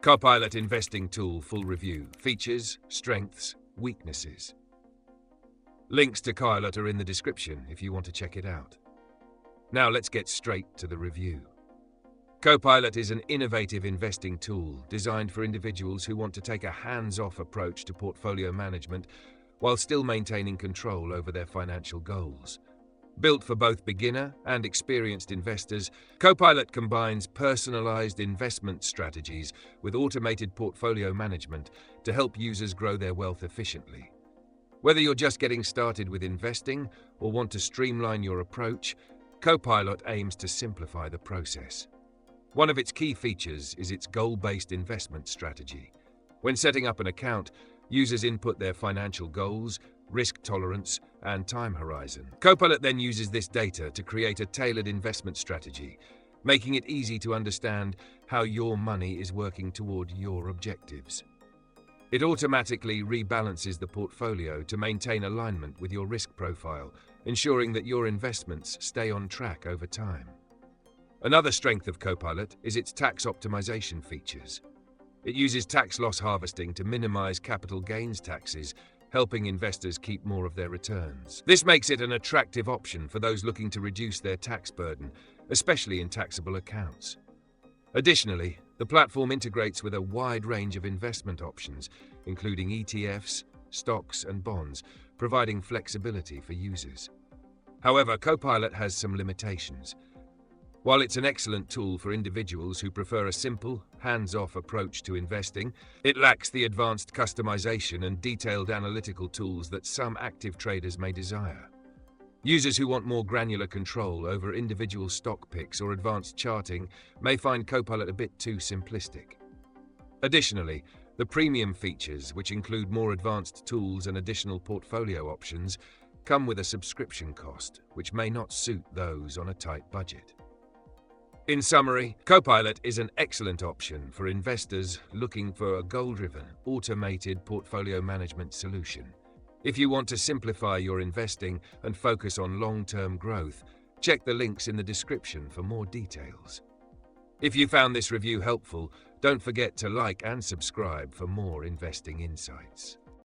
Copilot Investing Tool Full Review. Features, Strengths, Weaknesses. Links to Copilot are in the description if you want to check it out. Now let's get straight to the review. Copilot is an innovative investing tool designed for individuals who want to take a hands-off approach to portfolio management while still maintaining control over their financial goals. Built for both beginner and experienced investors, Copilot combines personalized investment strategies with automated portfolio management to help users grow their wealth efficiently. Whether you're just getting started with investing or want to streamline your approach, Copilot aims to simplify the process. One of its key features is its goal-based investment strategy. When setting up an account, users input their financial goals, risk tolerance, and time horizon. Copilot then uses this data to create a tailored investment strategy, making it easy to understand how your money is working toward your objectives. It automatically rebalances the portfolio to maintain alignment with your risk profile, ensuring that your investments stay on track over time. Another strength of Copilot is its tax optimization features. It uses tax loss harvesting to minimize capital gains taxes, helping investors keep more of their returns. This makes it an attractive option for those looking to reduce their tax burden, especially in taxable accounts. Additionally, the platform integrates with a wide range of investment options, including ETFs, stocks, and bonds, providing flexibility for users. However, Copilot has some limitations. While it's an excellent tool for individuals who prefer a simple, hands-off approach to investing, it lacks the advanced customization and detailed analytical tools that some active traders may desire. Users who want more granular control over individual stock picks or advanced charting may find Copilot a bit too simplistic. Additionally, the premium features, which include more advanced tools and additional portfolio options, come with a subscription cost, which may not suit those on a tight budget. In summary, Copilot is an excellent option for investors looking for a goal-driven, automated portfolio management solution. If you want to simplify your investing and focus on long-term growth, check the links in the description for more details. If you found this review helpful, don't forget to like and subscribe for more investing insights.